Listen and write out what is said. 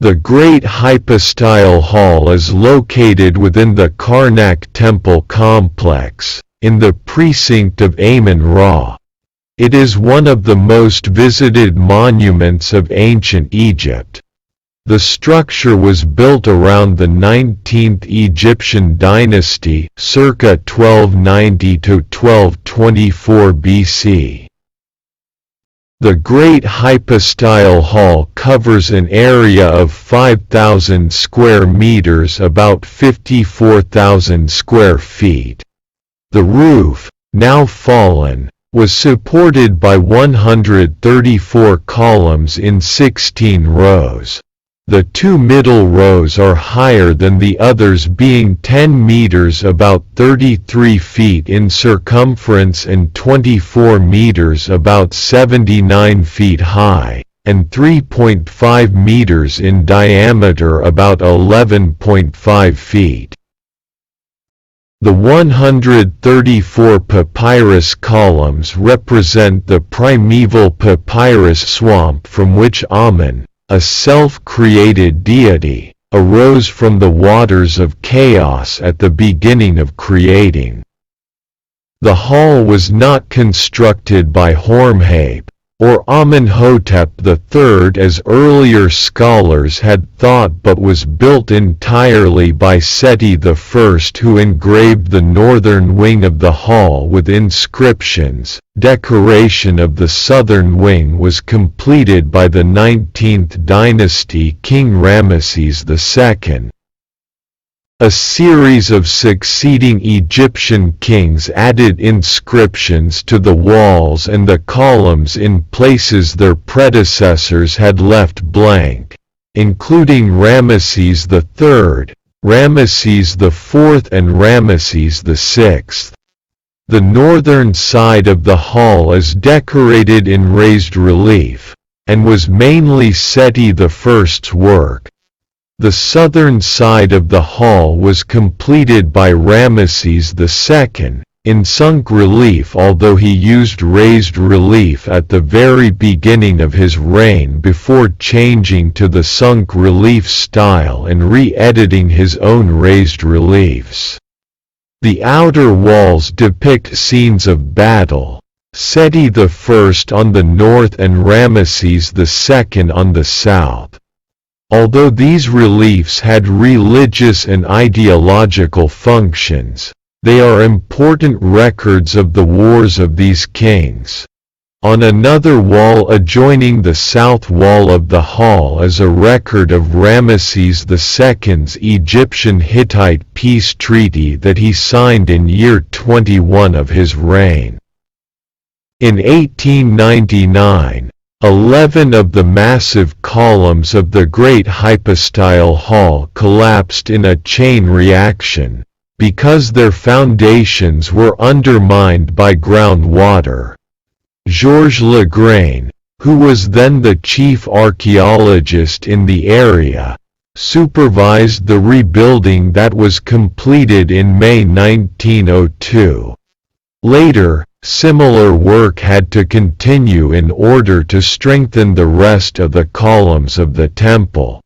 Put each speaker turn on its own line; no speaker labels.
The Great Hypostyle Hall is located within the Karnak temple complex, in the precinct of Amun-Ra. It is one of the most visited monuments of ancient Egypt. The structure was built around the 19th Egyptian dynasty, circa 1290 to 1224 BC. The Great Hypostyle Hall covers an area of 5,000 square meters, about 54,000 square feet. The roof, now fallen, was supported by 134 columns in 16 rows. The two middle rows are higher than the others, being 10 meters, about 33 feet in circumference, and 24 meters, about 79 feet high, and 3.5 meters in diameter, about 11.5 feet. The 134 papyrus columns represent the primeval papyrus swamp from which Amun, a self-created deity, arose from the waters of chaos at the beginning of creating. The hall was not constructed by Horemheb, or Amenhotep III as earlier scholars had thought, but was built entirely by Seti I, who engraved the northern wing of the hall with inscriptions. Decoration of the southern wing was completed by the 19th dynasty King Ramesses II. A series of succeeding Egyptian kings added inscriptions to the walls and the columns in places their predecessors had left blank, including Ramesses III, Ramesses IV and Ramesses VI. The northern side of the hall is decorated in raised relief, and was mainly Seti I's work. The southern side of the hall was completed by Ramesses II, in sunk relief, although he used raised relief at the very beginning of his reign before changing to the sunk relief style and re-editing his own raised reliefs. The outer walls depict scenes of battle, Seti I on the north and Ramesses II on the south. Although these reliefs had religious and ideological functions, they are important records of the wars of these kings. On another wall adjoining the south wall of the hall is a record of Ramesses II's Egyptian-Hittite peace treaty that he signed in year 21 of his reign. In 1899, 11 of the massive columns of the Great Hypostyle Hall collapsed in a chain reaction, because their foundations were undermined by groundwater. Georges Legrain, who was then the chief archaeologist in the area, supervised the rebuilding that was completed in May 1902. Later, similar work had to continue in order to strengthen the rest of the columns of the temple.